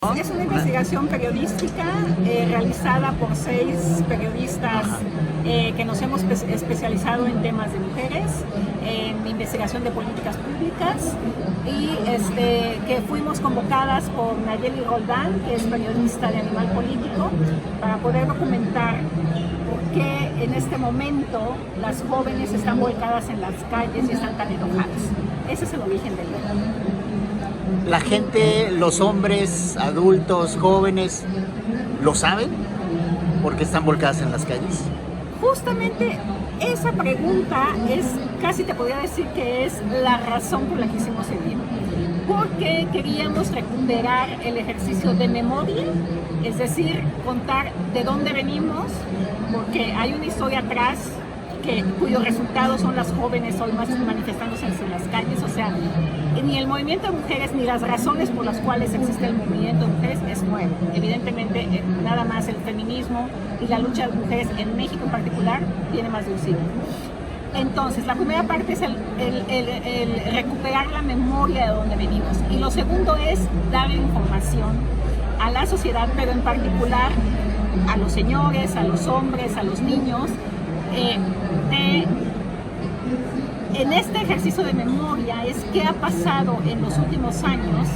Es una investigación periodística realizada por 6 periodistas que nos hemos especializado en temas de mujeres, en investigación de políticas públicas y que fuimos convocadas por Nayeli Roldán, que es periodista de Animal Político, para poder documentar por qué en este momento las jóvenes están volcadas en las calles y están tan enojadas. Ese es el origen del tema. La gente, los hombres, adultos, jóvenes, ¿lo saben? ¿Por qué están volcadas en las calles? Justamente esa pregunta es, casi te podría decir que es la razón por la que hicimos el libro. Porque queríamos recuperar el ejercicio de memoria, es decir, contar de dónde venimos, porque hay una historia atrás cuyos resultados son las jóvenes hoy más manifestándose en las calles. O sea, ni el movimiento de mujeres ni las razones por las cuales existe el movimiento de mujeres es nuevo. Evidentemente, nada más el feminismo y la lucha de las mujeres en México en particular tiene más de un siglo. Entonces, la primera parte es el recuperar la memoria de donde venimos. Y lo segundo es dar información a la sociedad, pero en particular a los señores, a los hombres, a los niños, en este ejercicio de memoria es qué ha pasado en los últimos años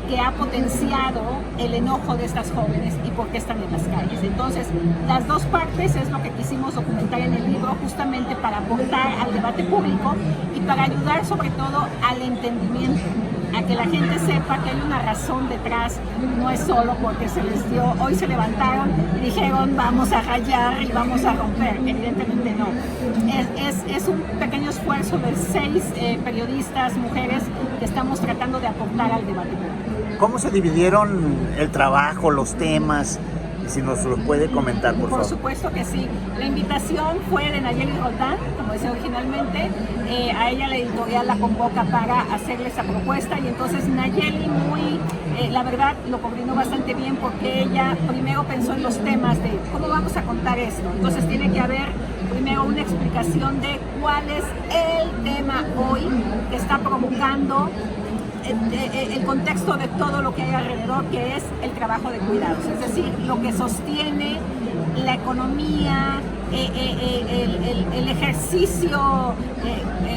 que ha potenciado el enojo de estas jóvenes y por qué están en las calles. Entonces, las dos partes es lo que quisimos documentar en el libro, justamente para aportar al debate público y para ayudar sobre todo al entendimiento, a que la gente sepa que hay una razón detrás, no es solo porque se les dio, hoy se levantaron y dijeron vamos a rayar y vamos a romper. Evidentemente no. Es un pequeño esfuerzo de 6 periodistas, mujeres, que estamos tratando de aportar al debate público. ¿Cómo se dividieron el trabajo, los temas? Si nos lo puede comentar, por favor. Por supuesto que sí. La invitación fue de Nayeli Roldán, como decía originalmente. A ella la editorial la convoca para hacerle esa propuesta y entonces Nayeli la verdad lo coordinó bastante bien, porque ella primero pensó en los temas de cómo vamos a contar esto. Entonces tiene que haber primero una explicación de cuál es el tema hoy que está provocando el contexto de todo lo que hay alrededor, que es el trabajo de cuidados, es decir, lo que sostiene la economía, el ejercicio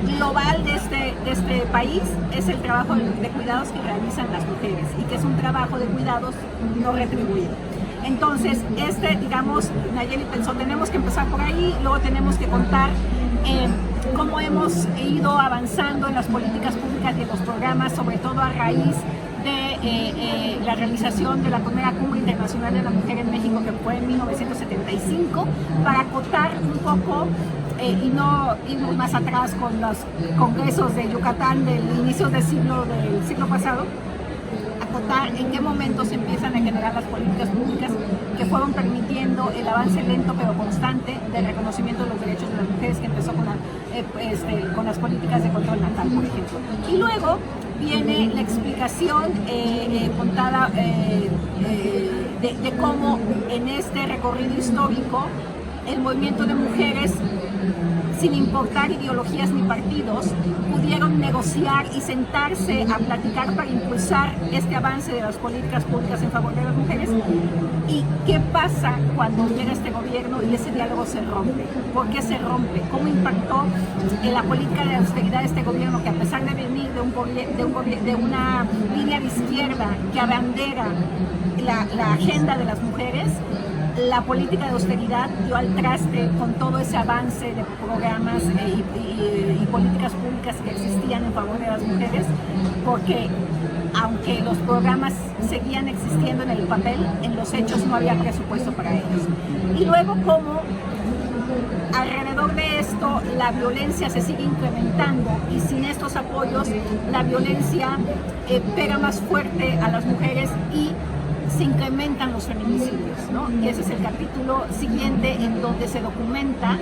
global de este país es el trabajo de cuidados que realizan las mujeres y que es un trabajo de cuidados no retribuido. Entonces, digamos, Nayeli pensó, tenemos que empezar por ahí, luego tenemos que contar cómo hemos ido avanzando en las políticas públicas y en los programas, sobre todo a raíz de la realización de la primera Cumbre Internacional de la Mujer en México, que fue en 1975, para acotar un poco y no irnos más atrás con los congresos de Yucatán del inicio del siglo pasado, acotar en qué momento se empiezan a generar las políticas públicas que fueron permitiendo el avance lento pero constante del reconocimiento de los derechos de las mujeres, que empezó con las políticas de control natal, por ejemplo. Y luego viene la explicación contada de cómo en este recorrido histórico el movimiento de mujeres, sin importar ideologías ni partidos, pudieron negociar y sentarse a platicar para impulsar este avance de las políticas públicas en favor de las mujeres. ¿Y qué pasa cuando llega este gobierno y ese diálogo se rompe? ¿Por qué se rompe? ¿Cómo impactó en la política de austeridad de este gobierno, que a pesar de venir de una línea de izquierda que abandera la agenda de las mujeres, la política de austeridad dio al traste con todo ese avance de programas y políticas públicas que existían en favor de las mujeres? Porque aunque los programas seguían existiendo en el papel, en los hechos no había presupuesto para ellos. Y luego, como alrededor de esto la violencia se sigue incrementando y sin estos apoyos la violencia pega más fuerte a las mujeres y se incrementan los feminicidios, ¿no? Y ese es el capítulo siguiente, en donde se documenta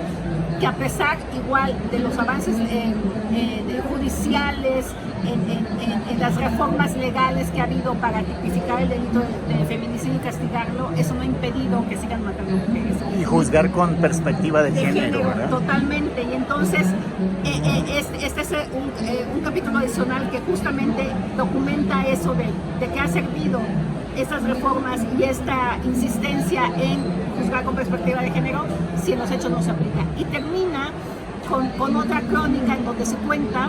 que a pesar igual de los avances judiciales, en las reformas legales que ha habido para tipificar el delito de feminicidio y castigarlo, eso no ha impedido que sigan matando mujeres. Y juzgar con perspectiva de género, ¿verdad? Totalmente. Y entonces, este es un capítulo adicional que justamente documenta eso de que ha servido estas reformas y esta insistencia en juzgar con perspectiva de género si en los hechos no se aplica. Y termina con otra crónica en donde se cuenta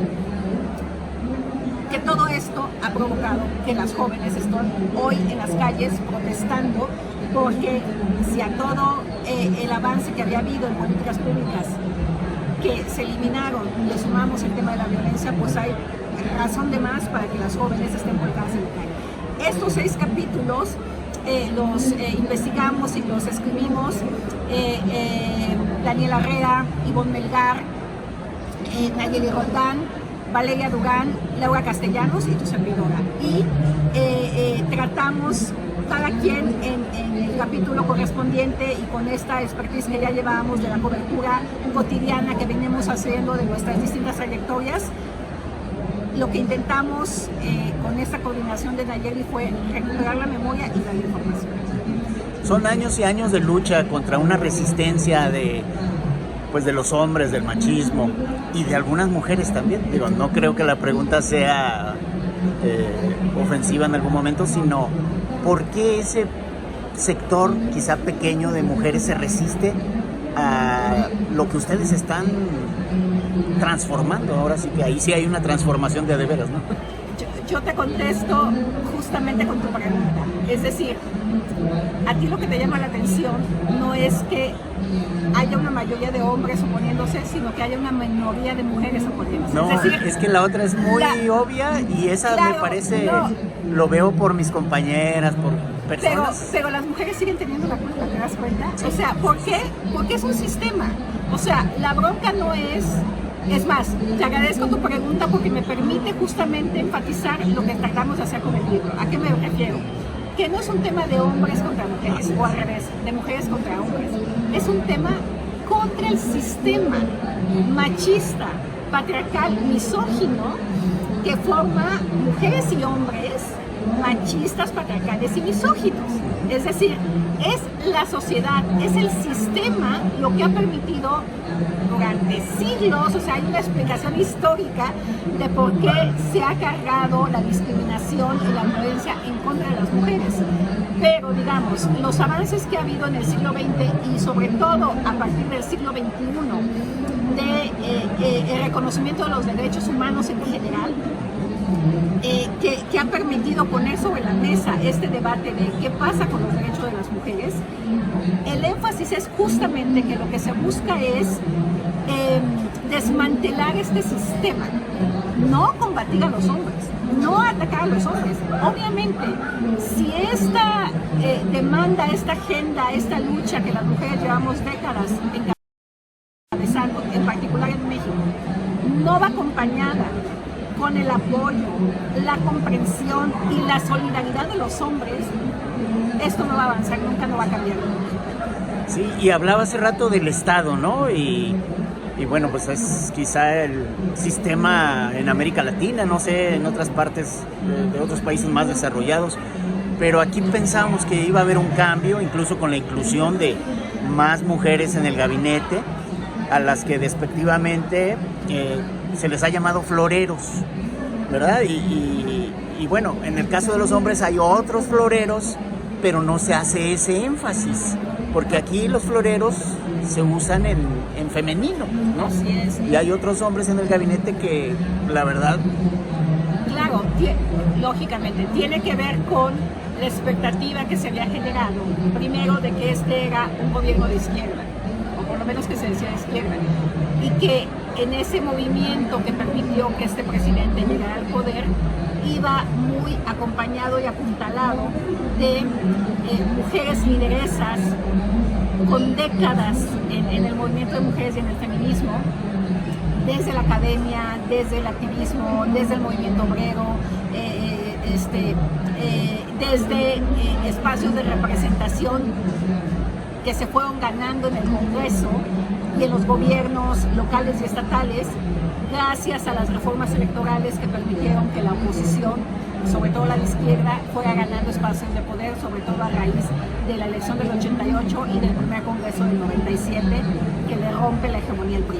que todo esto ha provocado que las jóvenes estén hoy en las calles protestando, porque si a todo el avance que había habido en políticas públicas que se eliminaron le sumamos el tema de la violencia, pues hay razón de más para que las jóvenes estén volcadas en la calle. Estos 6 capítulos los investigamos y los escribimos Daniela Herrera, Ivonne Melgar, Nayeli Roldán, Valeria Durán, Laura Castellanos y tu servidora. Y tratamos cada quien en el capítulo correspondiente y con esta expertise que ya llevábamos de la cobertura cotidiana que venimos haciendo de nuestras distintas trayectorias. Lo que intentamos con esta coordinación de Nayeli fue recuperar la memoria y dar información. Son años y años de lucha contra una resistencia de los hombres, del machismo y de algunas mujeres también. Digo, no creo que la pregunta sea ofensiva en algún momento, sino ¿por qué ese sector quizá pequeño de mujeres se resiste a lo que ustedes están transformando? Ahora sí que ahí sí hay una transformación de veras, ¿no? Yo te contesto justamente con tu pregunta. Es decir, a ti lo que te llama la atención no es que haya una mayoría de hombres oponiéndose, sino que haya una minoría de mujeres oponiéndose. No, es que la otra es muy obvia y esa me parece, lo veo por mis compañeras, por personas. Pero las mujeres siguen teniendo la culpa, ¿te das cuenta? O sea, ¿por qué? Porque es un sistema. O sea, la bronca no es... Es más, te agradezco tu pregunta porque me permite justamente enfatizar lo que tratamos de hacer con el libro. ¿A qué me refiero? Que no es un tema de hombres contra mujeres, o al revés, de mujeres contra hombres. Es un tema contra el sistema machista, patriarcal, misógino, que forma mujeres y hombres machistas, patriarcales y misóginos. Es decir, es la sociedad, es el sistema lo que ha permitido durante siglos, o sea, hay una explicación histórica de por qué se ha cargado la discriminación y la violencia en contra de las mujeres. Pero, digamos, los avances que ha habido en el siglo XX y sobre todo a partir del siglo XXI de el reconocimiento de los derechos humanos en general, que ha permitido poner sobre la mesa este debate de qué pasa con los derechos de las mujeres, el énfasis es justamente que lo que se busca es desmantelar este sistema, no combatir a los hombres, no atacar a los hombres. Obviamente, si esta demanda, esta agenda, esta lucha que las mujeres llevamos décadas encabezando, en particular en México, no va acompañada con el apoyo, la comprensión y la solidaridad de los hombres, esto no va a avanzar, nunca no va a cambiar. Sí, y hablaba hace rato del Estado, ¿no? Y bueno, pues es quizá el sistema en América Latina, no sé, en otras partes de otros países más desarrollados, pero aquí pensamos que iba a haber un cambio, incluso con la inclusión de más mujeres en el gabinete, a las que despectivamente se les ha llamado floreros, ¿verdad? Y bueno, en el caso de los hombres hay otros floreros, pero no se hace ese énfasis, porque aquí los floreros se usan en femenino, ¿no? Así es. Y hay otros hombres en el gabinete que, la verdad... Claro, lógicamente, tiene que ver con la expectativa que se había generado, primero de que este era un gobierno de izquierda, o por lo menos que se decía de izquierda, y que en ese movimiento que permitió que este presidente llegara al poder, iba muy acompañado y apuntalado de mujeres lideresas con décadas en el movimiento de mujeres y en el feminismo, desde la academia, desde el activismo, desde el movimiento obrero, desde espacios de representación que se fueron ganando en el Congreso y en los gobiernos locales y estatales, gracias a las reformas electorales que permitieron que la oposición, sobre todo la de izquierda, fuera ganando espacios de poder, sobre todo a raíz de la elección del 88 y del primer Congreso del 97, que le rompe la hegemonía al PRI.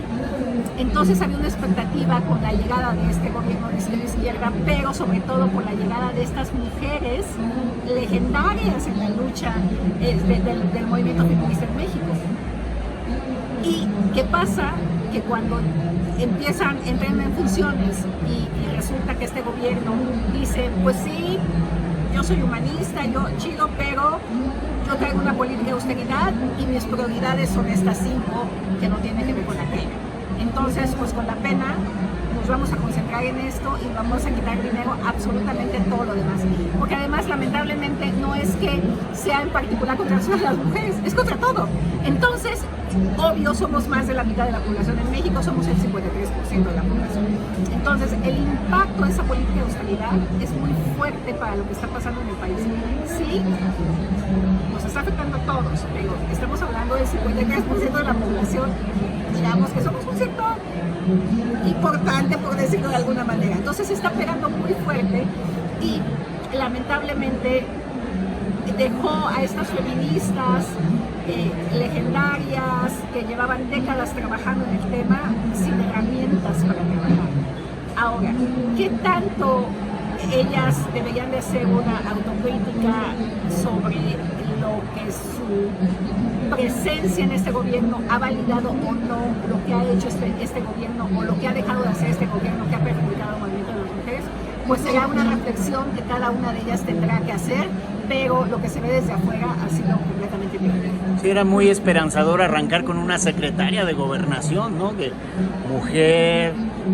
Entonces había una expectativa con la llegada de este gobierno de izquierda, pero sobre todo con la llegada de estas mujeres legendarias en la lucha del movimiento feminista en México. ¿Y qué pasa? Que cuando entran en funciones y resulta que este gobierno dice, pues sí, yo soy humanista, yo chido, pero yo traigo una política de austeridad y mis prioridades son estas 5 que no tienen que ver con aquello. Entonces, pues con la pena nos vamos a concentrar en esto y vamos a quitar dinero absolutamente todo lo demás. Porque además, lamentablemente, no es que sea en particular contra las mujeres, es contra todo. Entonces, obvio, somos más de la mitad de la población en México, somos el 53% de la población. Entonces, el impacto de esa política de austeridad es muy fuerte para lo que está pasando en el país. Sí, nos está afectando a todos, pero estamos hablando del 53% de la población. Digamos que somos un sector importante, por decirlo de alguna manera. Entonces se está pegando muy fuerte y lamentablemente dejó a estas feministas legendarias que llevaban décadas trabajando en el tema sin herramientas para trabajar. Ahora, ¿qué tanto ellas deberían de hacer una autocrítica sobre lo que su presencia en este gobierno ha validado o no lo que ha hecho este gobierno o lo que ha dejado de hacer este gobierno que ha perjudicado al movimiento de las mujeres? Pues será una reflexión que cada una de ellas tendrá que hacer, pero lo que se ve desde afuera ha sido completamente diferente. Sí, era muy esperanzador arrancar con una secretaria de Gobernación, ¿no? De mujer,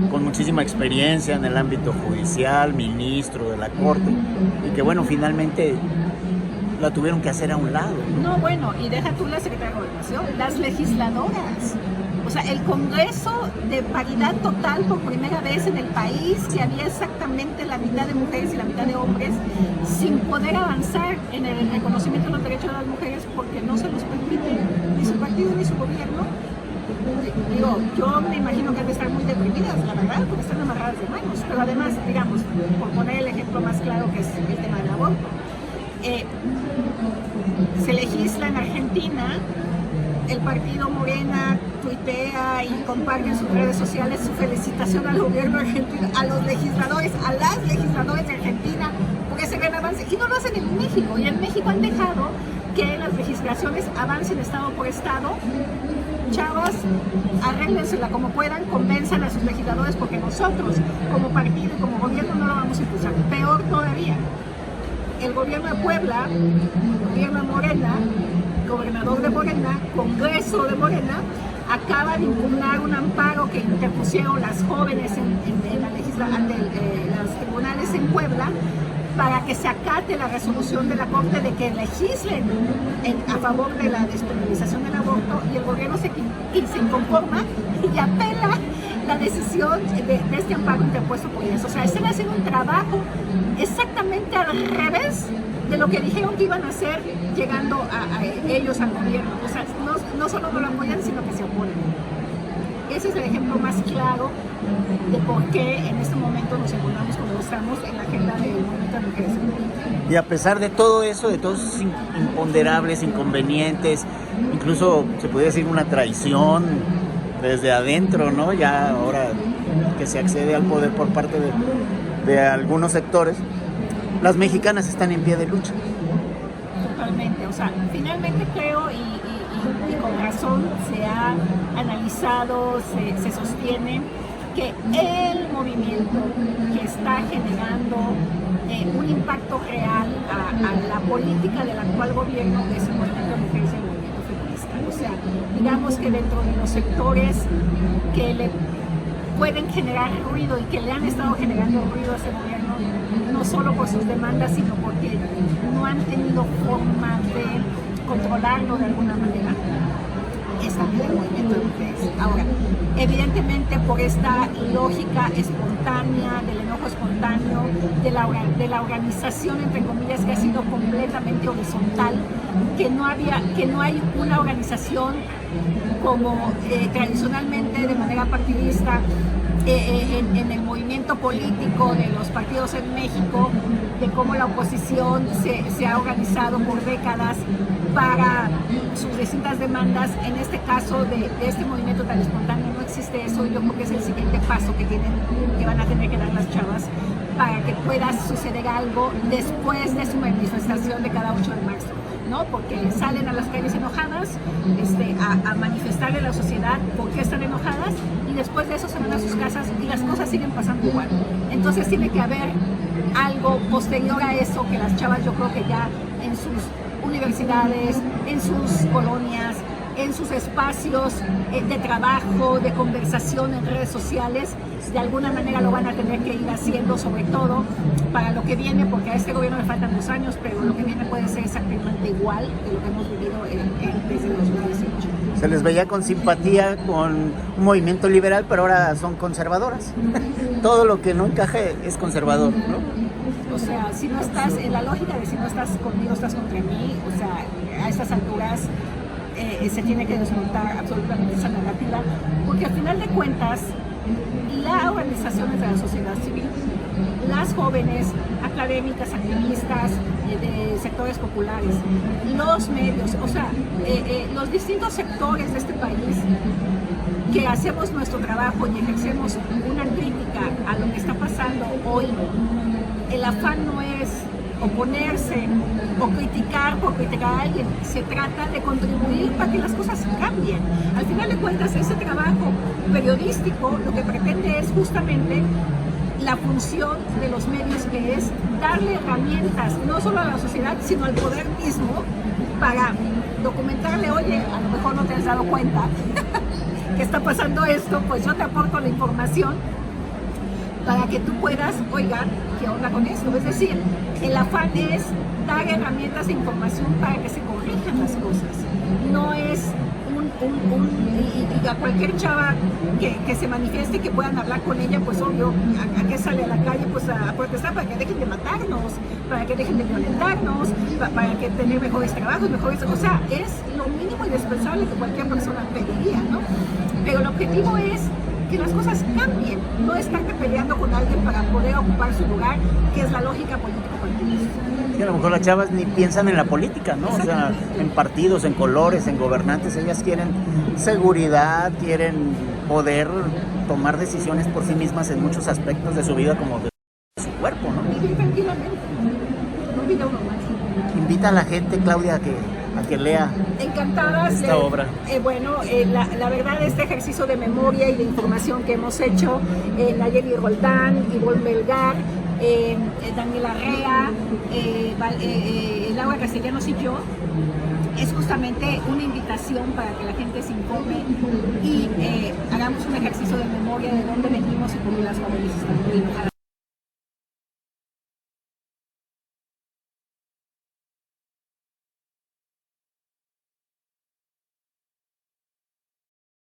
con muchísima experiencia en el ámbito judicial, ministro de la Corte, y que bueno, finalmente la tuvieron que hacer a un lado. No, bueno, y deja tú la secretaria de Gobernación, las legisladoras. O sea, el Congreso de paridad total por primera vez en el país, que había exactamente la mitad de mujeres y la mitad de hombres, sin poder avanzar en el reconocimiento de los derechos de las mujeres porque no se los permite ni su partido ni su gobierno. Digo, yo me imagino que han de estar muy deprimidas, la verdad, porque están amarradas de manos. Pero además, digamos, por poner el ejemplo más claro que es el tema del aborto, se legisla en Argentina, el partido Morena tuitea y comparte en sus redes sociales su felicitación al gobierno argentino, a los legisladores, a las legisladoras de Argentina, porque ese gran avance, y no lo hacen en México, y en México han dejado que las legislaciones avancen estado por estado. Chavas, arréglensela como puedan, convenzan a sus legisladores, porque nosotros, como partido y como gobierno, no lo vamos a impulsar. Peor todavía, el gobierno de Puebla, el gobierno de Morena, gobernador de Morena, Congreso de Morena, acaba de impugnar un amparo que interpusieron las jóvenes ante los tribunales en Puebla para que se acate la resolución de la Corte de que legislen a favor de la despenalización del aborto, y el gobierno se inconforma y apela la decisión de este amparo interpuesto por ellos. O sea, están haciendo un trabajo exactamente al revés de lo que dijeron que iban a hacer llegando a ellos al gobierno. O sea, no solo no lo apoyan, sino que se oponen. Ese es el ejemplo más claro de por qué en este momento nos encontramos como estamos en la agenda del movimiento de mujeres. Y a pesar de todo eso, de todos esos imponderables, inconvenientes, incluso se podría decir una traición desde adentro, ¿no? Ya ahora que se accede al poder por parte de algunos sectores, las mexicanas están en pie de lucha. Totalmente, o sea, finalmente creo y con razón se ha analizado, se sostiene que el movimiento que está generando un impacto real a la política del actual gobierno es el movimiento de mujeres y el movimiento feminista. O sea, digamos que dentro de los sectores que le pueden generar ruido y que le han estado generando ruido a ese gobierno, no solo por sus demandas, sino porque no han tenido forma de controlarlo de alguna manera, está en el movimiento de mujeres. Ahora, evidentemente por esta lógica espontánea, del enojo espontáneo, de la organización, entre comillas, que ha sido completamente horizontal, que no hay una organización como tradicionalmente de manera partidista en el movimiento político de los partidos en México, de cómo la oposición se ha organizado por décadas para sus distintas demandas. En este caso de este movimiento tan espontáneo no existe eso, yo creo que es el siguiente paso que van a tener que dar las chavas para que pueda suceder algo después de su manifestación de cada 8 de marzo, ¿no? Porque salen a las calles enojadas a manifestarle a la sociedad por qué están enojadas, y después de eso se van a sus casas y las cosas siguen pasando igual. Entonces tiene que haber algo posterior a eso, que las chavas, yo creo que ya en sus universidades, en sus colonias, en sus espacios de trabajo, de conversación en redes sociales, de alguna manera lo van a tener que ir haciendo, sobre todo para lo que viene, porque a este gobierno le faltan 2 años, pero lo que viene puede ser exactamente igual de lo que hemos vivido desde el 2018. Se les veía con simpatía con un movimiento liberal, pero ahora son conservadoras. Todo lo que no encaje es conservador, ¿no? O sea, si no estás en la lógica de si no estás conmigo, estás contra mí, o sea, a estas alturas se tiene que desmontar absolutamente esa narrativa, porque al final de cuentas, las organizaciones de la sociedad civil, las jóvenes, académicas, activistas, de sectores populares, los medios, o sea, los distintos sectores de este país que hacemos nuestro trabajo y ejercemos una crítica a lo que está pasando hoy, el afán no es oponerse o criticar por criticar a alguien, se trata de contribuir para que las cosas cambien. Al final de cuentas, ese trabajo periodístico lo que pretende es justamente la función de los medios, que es darle herramientas no solo a la sociedad, sino al poder mismo, para documentarle, oye, a lo mejor no te has dado cuenta que está pasando esto, pues yo te aporto la información para que tú puedas, oiga, ¿qué onda con esto? Es decir, el afán es dar herramientas de información para que se corrijan las cosas. No es y a cualquier chava que se manifieste, que puedan hablar con ella, pues obvio, ¿a qué sale a la calle? Pues a protestar para que dejen de matarnos, para que dejen de violentarnos, para que tener mejores trabajos, o sea, es lo mínimo indispensable que cualquier persona pediría, ¿no? Pero el objetivo es que las cosas cambien, no estar peleando con alguien para poder ocupar su lugar, que es la lógica político-partidista. Sí, a lo mejor las chavas ni piensan en la política, ¿no? O sea, en partidos, en colores, en gobernantes. Ellas quieren seguridad, quieren poder tomar decisiones por sí mismas en muchos aspectos de su vida, como de su cuerpo, ¿no? Vivir tranquilamente, no vida uno más. Invita a la gente, Claudia, a que lea encantadas esta obra. La verdad, este ejercicio de memoria y de información que hemos hecho, Nayeli Roldán, Ivonne Melgar, Daniela Rea, Laura Castellanos y yo, es justamente una invitación para que la gente se informe y hagamos un ejercicio de memoria de dónde venimos y por qué las jóvenes están enojadas.